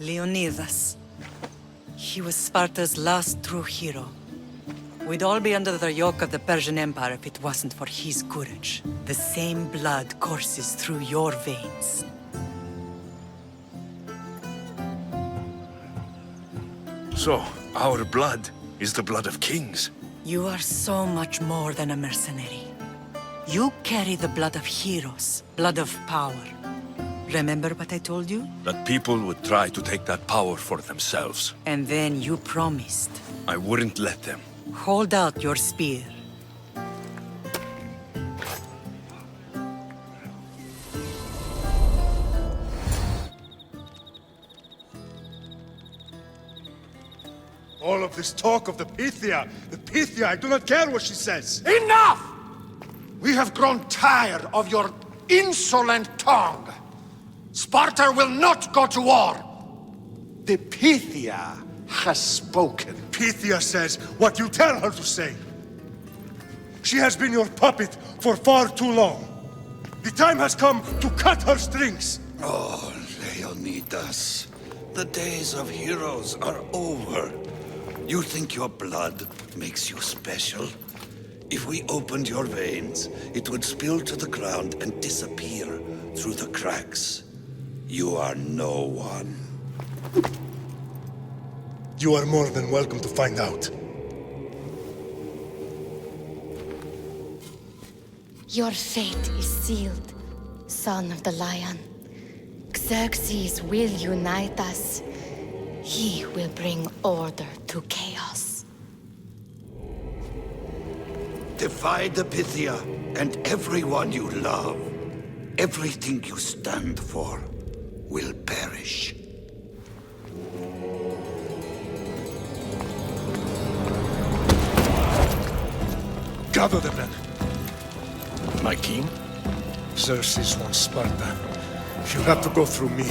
Leonidas. He was Sparta's last true hero. We'd all be under the yoke of the Persian Empire if it wasn't for his courage. The same blood courses through your veins. So, our blood is the blood of kings. You are so much more than a mercenary. You carry the blood of heroes, blood of power. Remember what I told you? That people would try to take that power for themselves. And then you promised. I wouldn't let them. Hold out your spear. All of this talk of the Pythia, I do not care what she says. Enough! We have grown tired of your insolent tongue. Sparta will not go to war. The Pythia has spoken. Pythia says what you tell her to say. She has been your puppet for far too long. The time has come to cut her strings. Oh, Leonidas, the days of heroes are over. You think your blood makes you special? If we opened your veins, it would spill to the ground and disappear through the cracks. You are no one. You are more than welcome to find out. Your fate is sealed, son of the lion. Xerxes will unite us. He will bring order to chaos. Defy the Pythia and everyone you love. Everything you stand for will perish. Gather the men. My king? Xerxes wants Sparta. She'll have to go through me.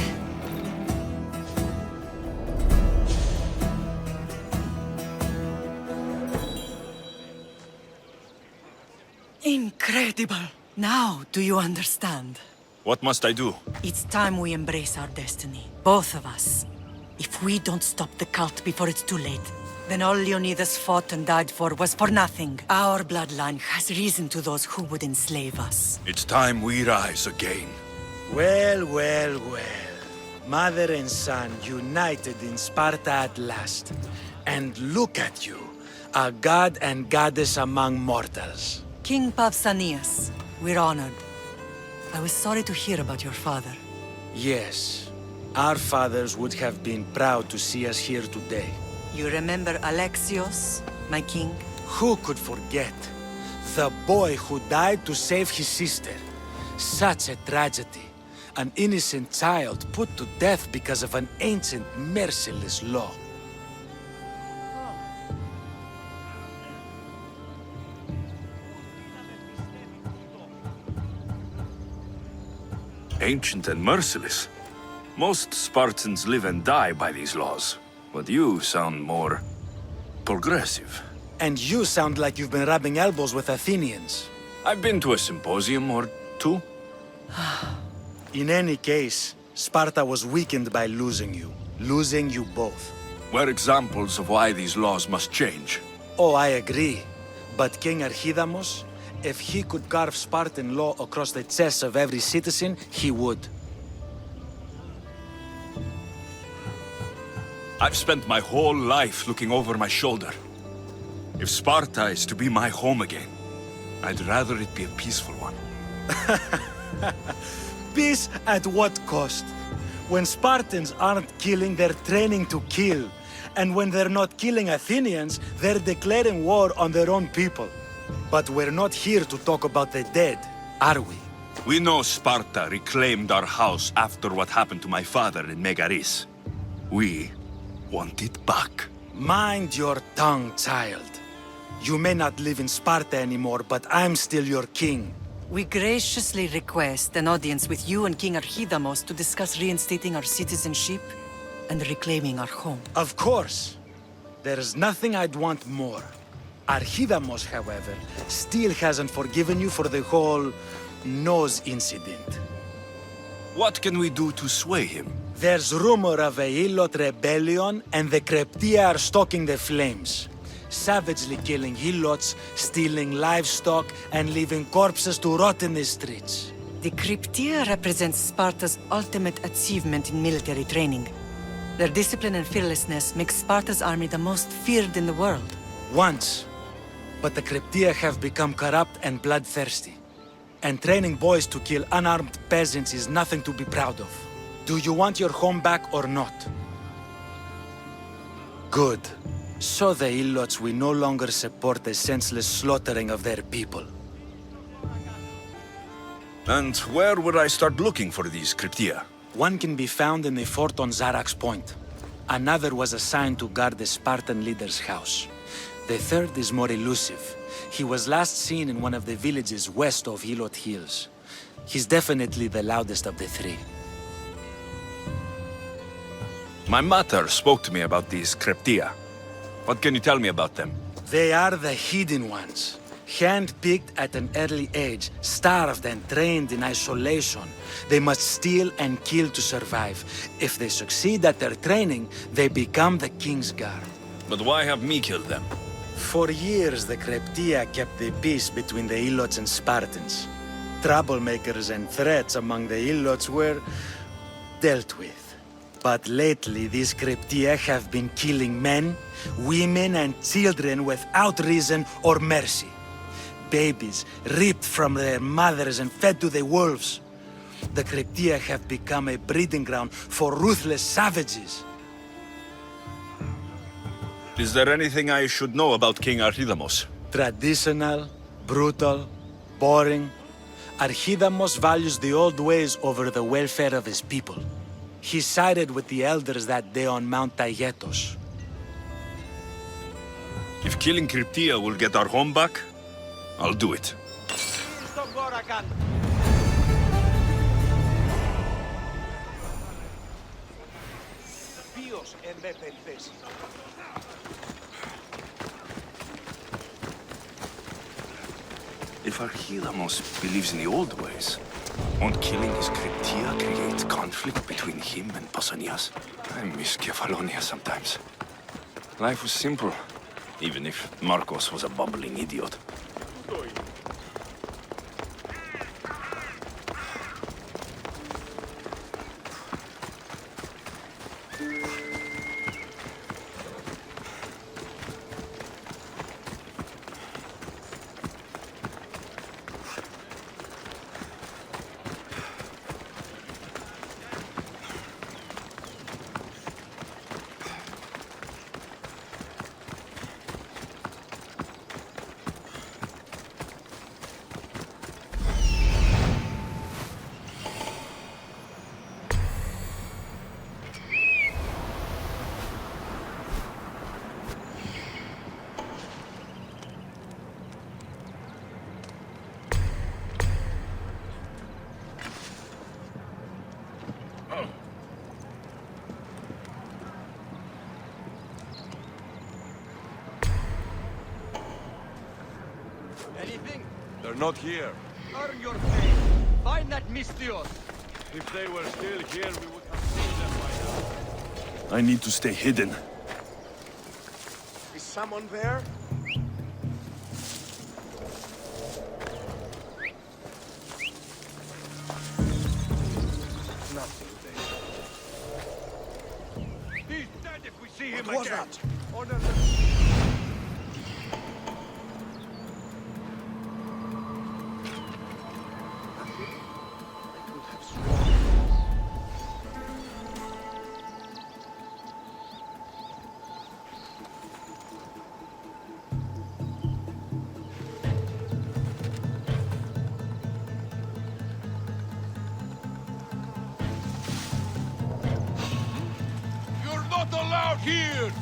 Incredible! Now, do you understand? What must I do? It's time we embrace our destiny. Both of us. If we don't stop the cult before it's too late, then all Leonidas fought and died for was for nothing. Our bloodline has risen to those who would enslave us. It's time we rise again. Well, well, well. Mother and son united in Sparta at last. And look at you, a god and goddess among mortals. King Pausanias, we're honored. I was sorry to hear about your father. Yes, our fathers would have been proud to see us here today. You remember Alexios, my king? Who could forget? The boy who died to save his sister. Such a tragedy. An innocent child put to death because of an ancient, merciless law. Ancient and merciless. Most Spartans live and die by these laws. But you sound more progressive. And you sound like you've been rubbing elbows with Athenians. I've been to a symposium or two. In any case, Sparta was weakened by losing you. Losing you both. We're examples of why these laws must change. Oh, I agree. But King Archidamos, if he could carve Spartan law across the chests of every citizen, he would. I've spent my whole life looking over my shoulder. If Sparta is to be my home again, I'd rather it be a peaceful one. Peace at what cost? When Spartans aren't killing, they're training to kill. And when they're not killing Athenians, they're declaring war on their own people. But we're not here to talk about the dead, are we? We know Sparta reclaimed our house after what happened to my father in Megaris. We want it back. Mind your tongue, child. You may not live in Sparta anymore, but I'm still your king. We graciously request an audience with you and King Archidamos to discuss reinstating our citizenship and reclaiming our home. Of course. There's nothing I'd want more. Archidamos, however, still hasn't forgiven you for the whole nose incident. What can we do to sway him? There's rumor of a Heelot rebellion, and the Kreptia are stalking the flames. Savagely killing Helots, stealing livestock, and leaving corpses to rot in the streets. The Cryptia represents Sparta's ultimate achievement in military training. Their discipline and fearlessness make Sparta's army the most feared in the world. Once. But the Cryptia have become corrupt and bloodthirsty. And training boys to kill unarmed peasants is nothing to be proud of. Do you want your home back or not? Good. So the Helots will no longer support the senseless slaughtering of their people. And where would I start looking for these Cryptia? One can be found in the fort on Zarak's Point. Another was assigned to guard the Spartan leader's house. The third is more elusive. He was last seen in one of the villages west of Helot Hills. He's definitely the loudest of the three. My mater spoke to me about these Cryptia. What can you tell me about them? They are the hidden ones. Hand-picked at an early age, starved and trained in isolation. They must steal and kill to survive. If they succeed at their training, they become the King's Guard. But why have me killed them? For years, the Cryptia kept the peace between the Helots and Spartans. Troublemakers and threats among the Helots were dealt with. But lately, these Cryptia have been killing men, women, and children without reason or mercy. Babies ripped from their mothers and fed to the wolves. The Cryptia have become a breeding ground for ruthless savages. Is there anything I should know about King Archidamos? Traditional, brutal, boring. Archidamos values the old ways over the welfare of his people. He sided with the elders that day on Mount Taygetos. If killing Cryptia will get our home back, I'll do it. If Archidamos believes in the old ways, won't killing his Cryptia create conflict between him and Pausanias? I miss Kefalonia sometimes. Life was simple, even if Marcos was a bumbling idiot. Anything? They're not here. Earn your pay. Find that misthios. If they were still here, we would have seen them by now. I need to stay hidden. Is someone there? Nothing there. He's dead if we see him What was again. that? Honor the... You're not allowed here!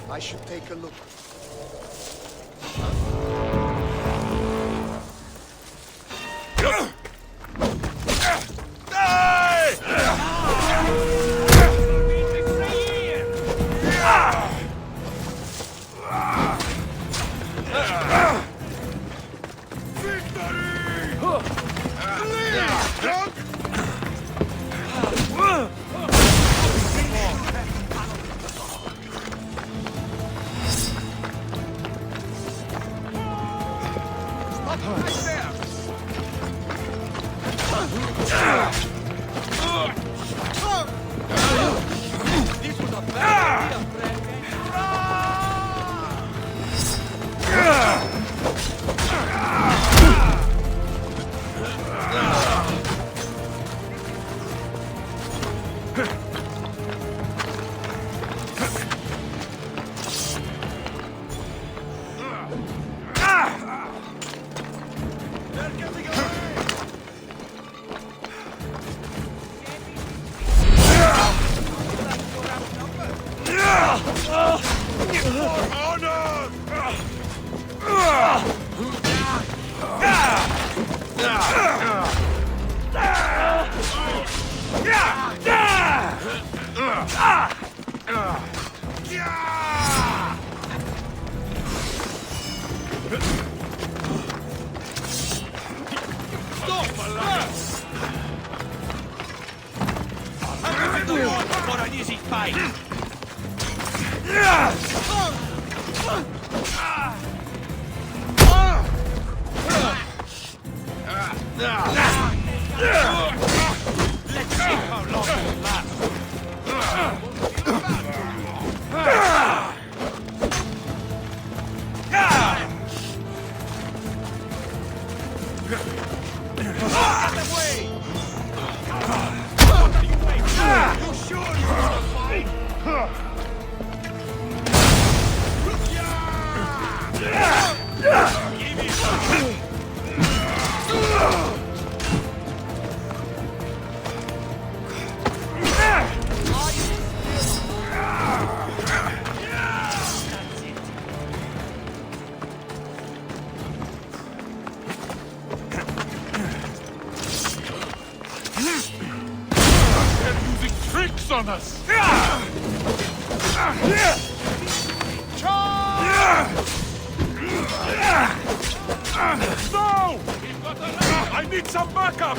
I should take a look. On us! No! I need some backup!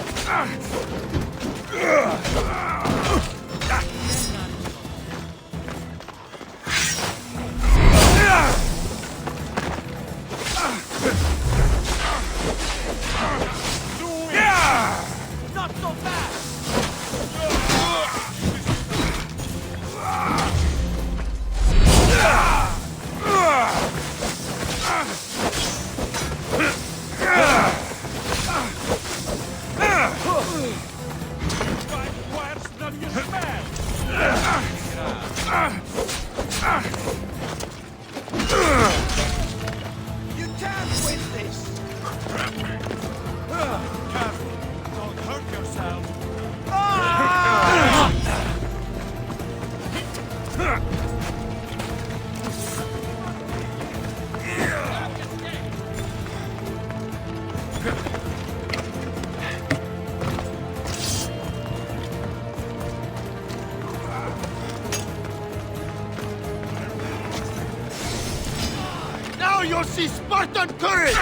Not so fast! You can't win this! Careful! Don't hurt yourself! Now you'll see Spartan courage!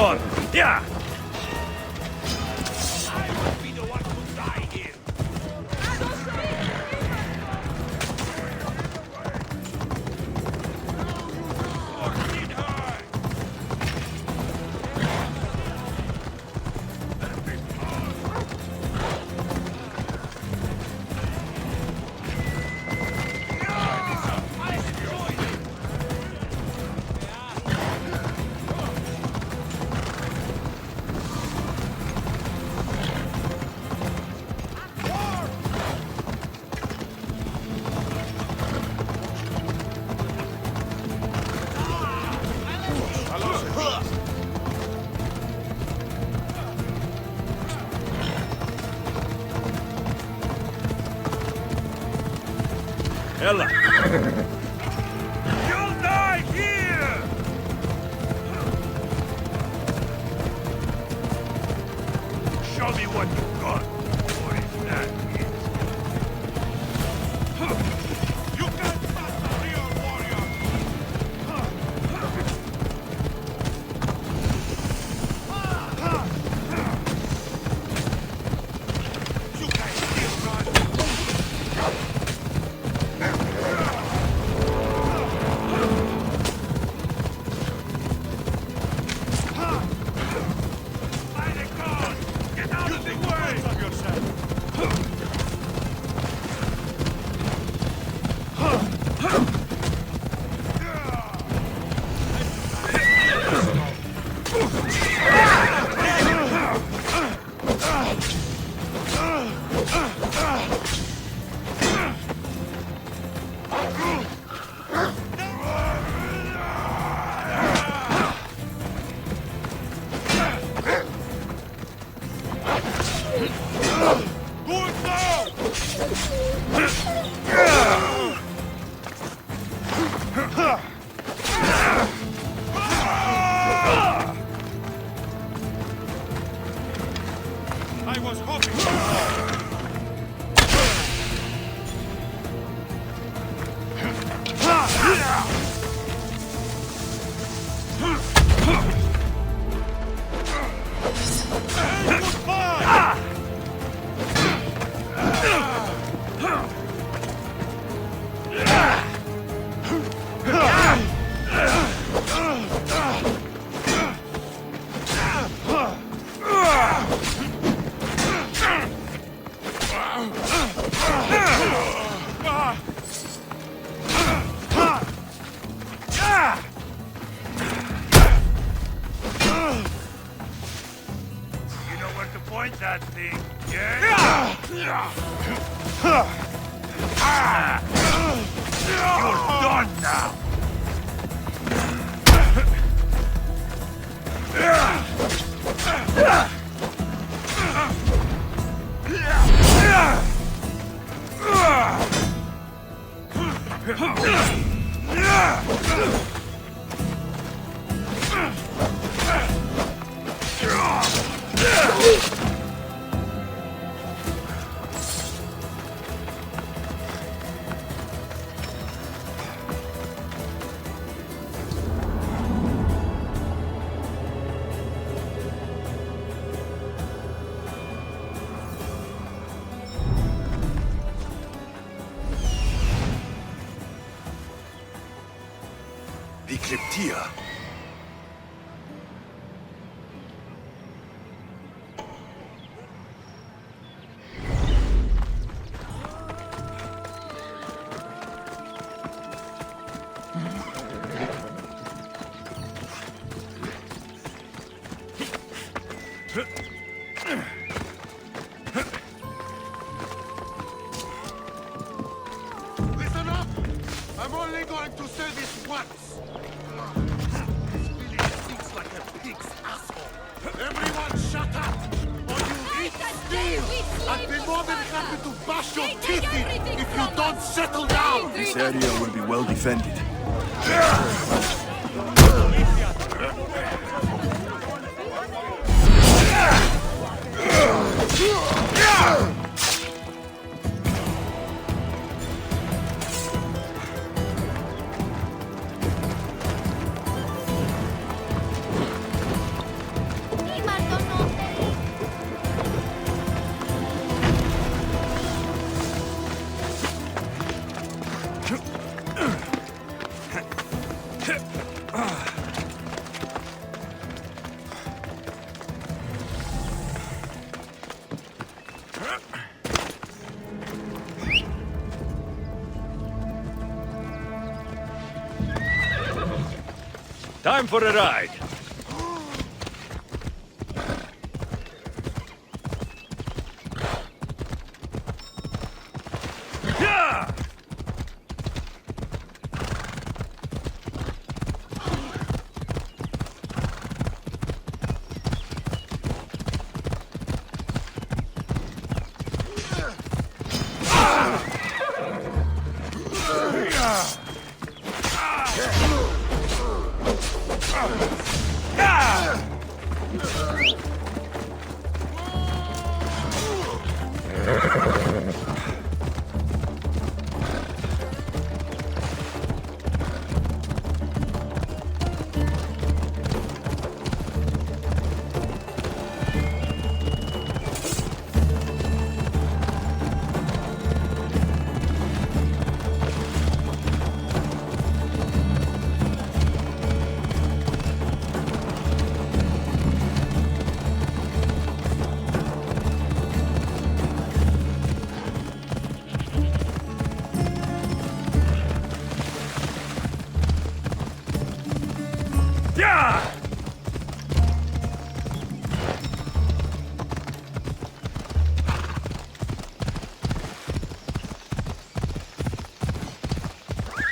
on! Yeah! I will be the one to die here! Ella! You'll die here! Show me what you've got. What is that? You can't stop the real warrior! You guys still run! I was hoping. Point that thing, yeah? You're done now! The Cryptia. Listen up! I'm only going to say this once. This village stinks like a pig's asshole. Everyone shut up, or you'll eat steel! I'd be more than happy to bash your teeth in if you don't settle down! This area will be well defended. Time for a ride.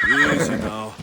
Easy now.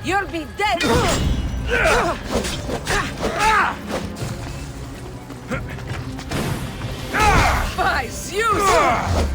You'll be dead! By Zeus!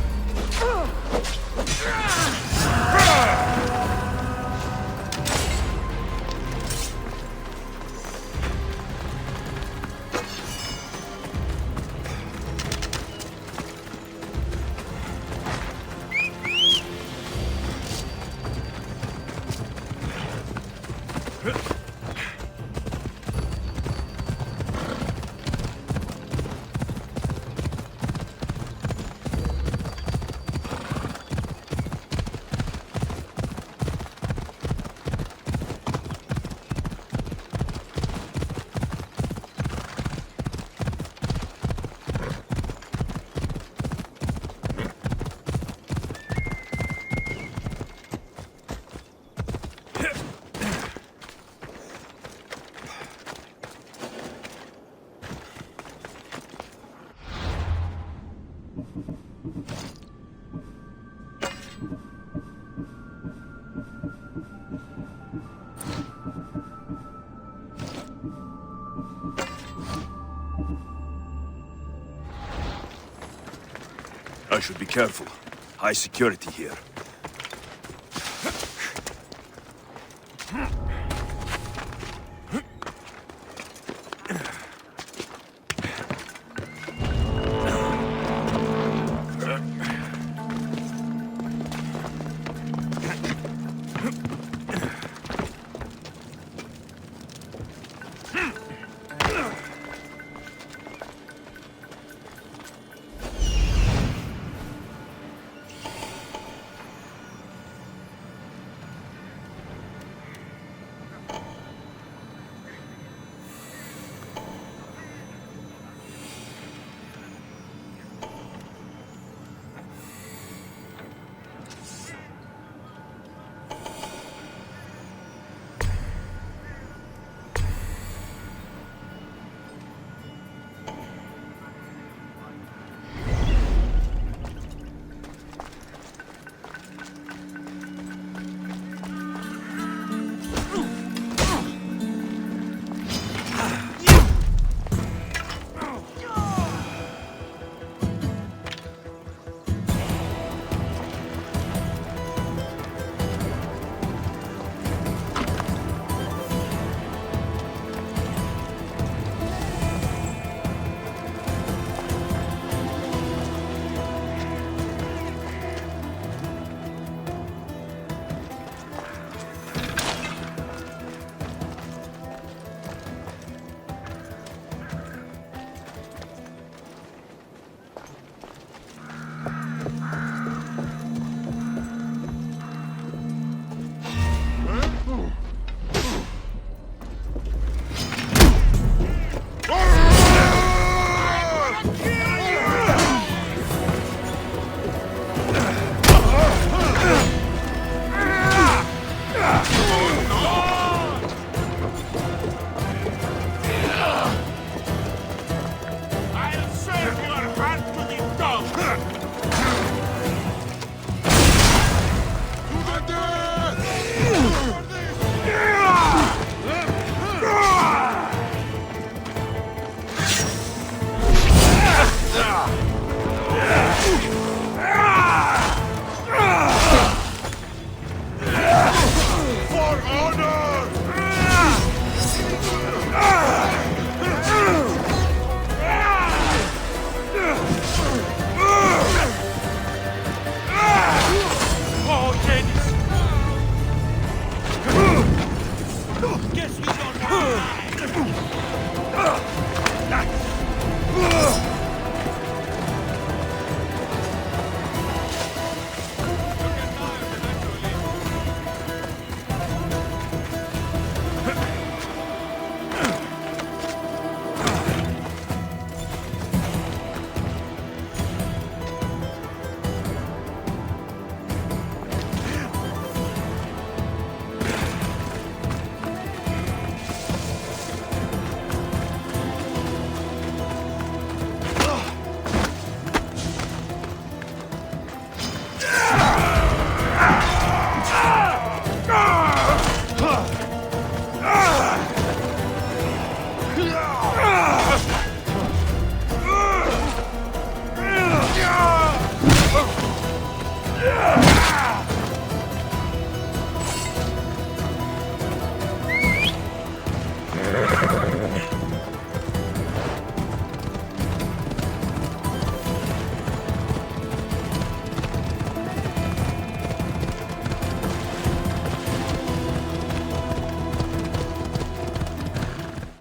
I should be careful. High security here.